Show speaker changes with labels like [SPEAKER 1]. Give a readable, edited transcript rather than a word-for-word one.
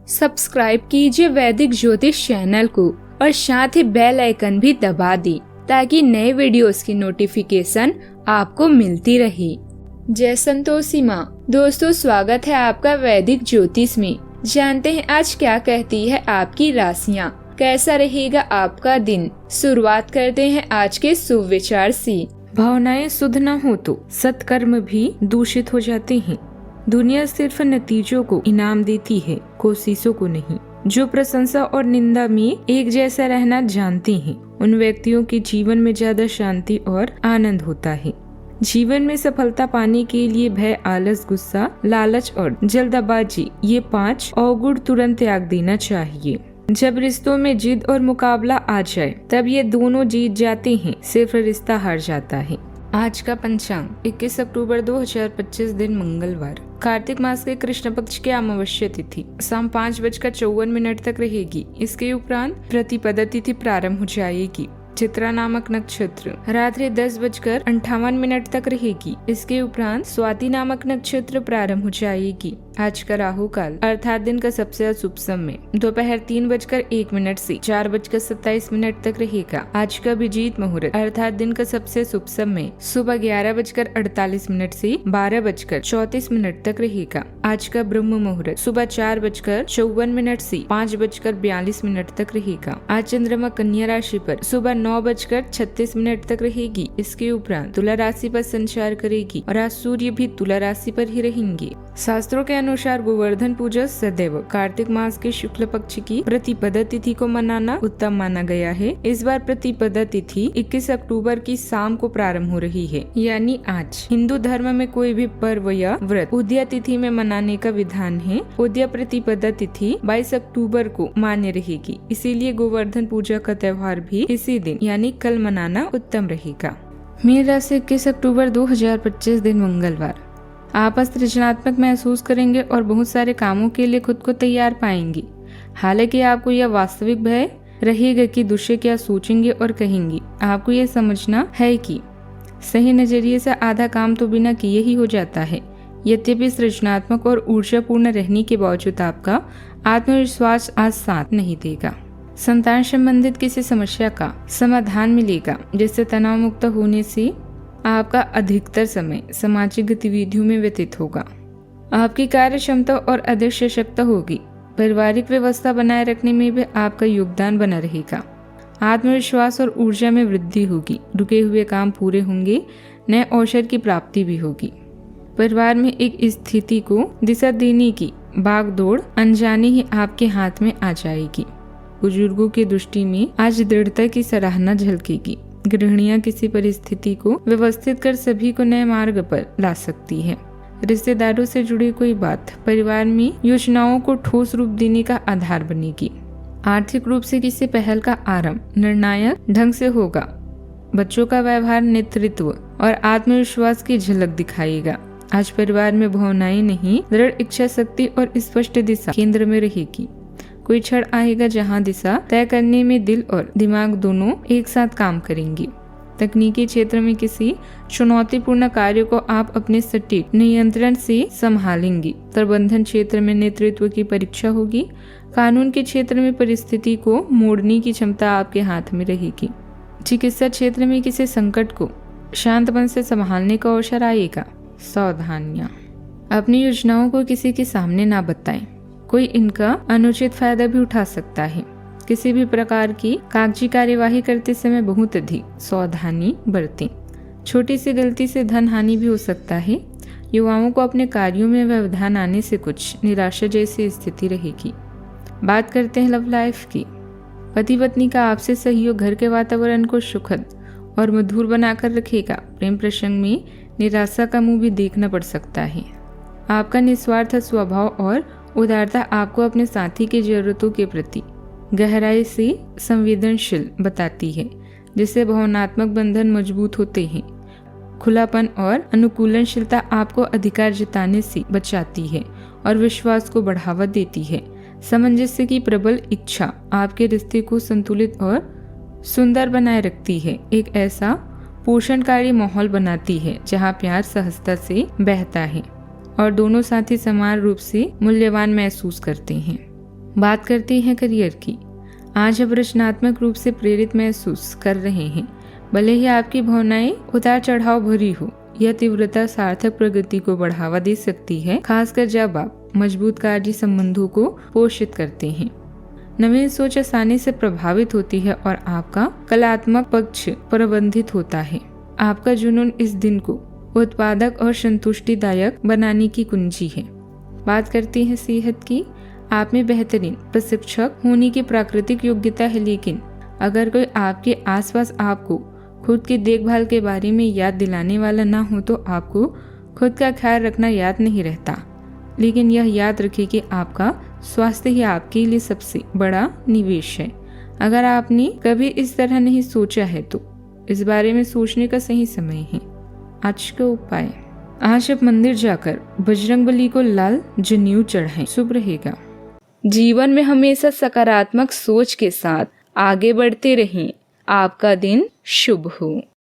[SPEAKER 1] Subscribe कीजिए वैदिक ज्योतिष चैनल को और साथ ही बेल आइकन भी दबा दी ताकि नए वीडियोस की नोटिफिकेशन आपको मिलती रहे। जय संतोषी माँ। दोस्तों, स्वागत है आपका वैदिक ज्योतिष में। जानते हैं आज क्या कहती है आपकी राशियाँ, कैसा रहेगा आपका दिन। शुरुआत करते हैं आज के शुभ विचार से।
[SPEAKER 2] भावनाएं शुद्ध न हो तो सत्कर्म भी दूषित हो जाते हैं। दुनिया सिर्फ नतीजों को इनाम देती है, कोशिशों को नहीं। जो प्रशंसा और निंदा में एक जैसा रहना जानते हैं, उन व्यक्तियों के जीवन में ज्यादा शांति और आनंद होता है। जीवन में सफलता पाने के लिए भय, आलस, गुस्सा, लालच और जल्दबाजी, ये 5 अवगुण तुरंत त्याग देना चाहिए। जब रिश्तों में जिद और मुकाबला आ जाए तब ये दोनों जीत जाते हैं, सिर्फ रिश्ता हार जाता है। आज का पंचांग 21 अक्टूबर 2025 दिन मंगलवार, कार्तिक मास के कृष्ण पक्ष की अमावस्या तिथि शाम 5:54 तक रहेगी। इसके उपरांत प्रतिपदा तिथि प्रारंभ हो जाएगी। चित्रा नामक नक्षत्र रात्रि 10:58 तक रहेगी। इसके उपरांत स्वाति नामक नक्षत्र प्रारंभ हो जाएगी। आज का राहु काल अर्थात दिन का सबसे शुभ समय दोपहर 3:01 से 4:27 तक रहेगा। आज का अभिजीत मुहूर्त अर्थात दिन का सबसे शुभ समय सुबह 11:48 से 12:34 तक रहेगा। आज का ब्रह्म मुहूर्त सुबह 4:54 से 5:42 तक रहेगा। आज चंद्रमा कन्या राशि पर सुबह 9:36 तक रहेगी। इसके उपरांत तुला राशि पर संचार करेगी और आज सूर्य भी तुला राशि पर ही रहेंगे। शास्त्रों के अनुसार गोवर्धन पूजा सदैव कार्तिक मास के शुक्ल पक्ष की प्रतिपदा तिथि को मनाना उत्तम माना गया है। इस बार प्रतिपदा तिथि 21 अक्टूबर की शाम को प्रारंभ हो रही है, यानी आज। हिंदू धर्म में कोई भी पर्व या व्रत उदया तिथि में मनाने का विधान है। उदया प्रतिपदा तिथि 22 अक्टूबर को मान्य रहेगी, इसीलिए गोवर्धन पूजा का त्योहार भी इसी दिन यानी कल मनाना उत्तम रहेगा। मीन राशि 21 अक्टूबर 2025 दिन मंगलवार, आप सृजनात्मक महसूस करेंगे और बहुत सारे कामों के लिए खुद को तैयार पाएंगे। हालांकि आपको यह वास्तविक भय रहेगा कि दूसरे क्या सोचेंगे और कहेंगे। आपको यह समझना है कि सही नजरिए से आधा काम तो बिना किए ही हो जाता है। यद्यपि सृजनात्मक और ऊर्जापूर्ण रहने के बावजूद आपका आत्मविश्वास आज साथ नहीं देगा। संतान संबंधित किसी समस्या का समाधान मिलेगा, जिससे तनाव मुक्त होने से आपका अधिकतर समय सामाजिक गतिविधियों में व्यतीत होगा। आपकी कार्य क्षमता और अधिक सशक्त होगी। पारिवारिक व्यवस्था बनाए रखने में भी आपका योगदान बना रहेगा। आत्मविश्वास और ऊर्जा में वृद्धि होगी। रुके हुए काम पूरे होंगे। नए अवसर की प्राप्ति भी होगी। परिवार में एक स्थिति को दिशा देने की भागदौड़ अनजाने ही आपके हाथ में आ जाएगी। बुजुर्गों की दृष्टि में आज दृढ़ता की सराहना झलकेगी। गृहिणियां किसी परिस्थिति को व्यवस्थित कर सभी को नए मार्ग पर ला सकती है। रिश्तेदारों से जुड़ी कोई बात परिवार में योजनाओं को ठोस रूप देने का आधार बनेगी। आर्थिक रूप से किसी पहल का आरंभ निर्णायक ढंग से होगा। बच्चों का व्यवहार नेतृत्व और आत्मविश्वास की झलक दिखाएगा। आज परिवार में भावनाएं नहीं, दृढ़ इच्छा शक्ति और स्पष्ट दिशा केंद्र में रहेगी। कोई क्षण आएगा जहां दिशा तय करने में दिल और दिमाग दोनों एक साथ काम करेंगे। तकनीकी क्षेत्र में किसी चुनौतीपूर्ण कार्य को आप अपने सटीक नियंत्रण से संभालेंगे। प्रबंधन क्षेत्र में नेतृत्व की परीक्षा होगी। कानून के क्षेत्र में परिस्थिति को मोड़ने की क्षमता आपके हाथ में रहेगी। चिकित्सा क्षेत्र में किसी संकट को शांत मन से संभालने का अवसर आएगा। सावधानियां, अपनी योजनाओं को किसी के सामने ना बताएं। कोई इनका अनुचित फायदा भी उठा सकता है। किसी भी प्रकार की कागजी कार्यवाही करते समय बहुत अधिक सावधानी बरतें। छोटी सी गलती से धन हानि भी हो सकता है। युवाओं को अपने कार्यों में व्यवधान आने से कुछ निराशा जैसी स्थिति रहेगी। बात करते हैं लव लाइफ की। पति पत्नी का आपसी सहयोग घर के वातावरण को सुखद और मधुर बनाकर रखेगा। प्रेम प्रसंग में निराशा का मुंह भी देखना पड़ सकता है। आपका निस्वार्थ स्वभाव और उदारता आपको अपने साथी की जरूरतों के प्रति गहराई से संवेदनशील बताती है, जिससे भावनात्मक बंधन मजबूत होते हैं। खुलापन और अनुकूलनशीलता आपको अधिकार जताने से बचाती है और विश्वास को बढ़ावा देती है। सामंजस्य की प्रबल इच्छा आपके रिश्ते को संतुलित और सुंदर बनाए रखती है। एक ऐसा पोषणकारी माहौल बनाती है जहाँ प्यार सहजता से बहता है और दोनों साथी समान रूप से मूल्यवान महसूस करते हैं। बात करते हैं करियर की। आज आप रचनात्मक रूप से प्रेरित महसूस कर रहे हैं। भले ही आपकी भावनाएं उतार चढ़ाव भरी हो, यह तीव्रता सार्थक प्रगति को बढ़ावा दे सकती है, खासकर जब आप मजबूत कार्य संबंधों को पोषित करते हैं। नवीन सोच आसानी से प्रभावित होती है और आपका कलात्मक पक्ष प्रबंधित होता है। आपका जुनून इस दिन को उत्पादक और संतुष्टिदायक बनाने की कुंजी है। बात करते हैं सेहत की। आप में बेहतरीन प्रशिक्षक होने की प्राकृतिक योग्यता है, लेकिन अगर कोई आपके आसपास आपको खुद की देखभाल के बारे में याद दिलाने वाला ना हो तो आपको खुद का ख्याल रखना याद नहीं रहता। लेकिन यह याद रखिए कि आपका स्वास्थ्य ही आपके लिए सबसे बड़ा निवेश है। अगर आपने कभी इस तरह नहीं सोचा है तो इस बारे में सोचने का सही समय है। आज का उपाय, आज आप मंदिर जाकर बजरंगबली को लाल जनेऊ चढ़ाएं, शुभ रहेगा।
[SPEAKER 1] जीवन में हमेशा सकारात्मक सोच के साथ आगे बढ़ते रहें। आपका दिन शुभ हो।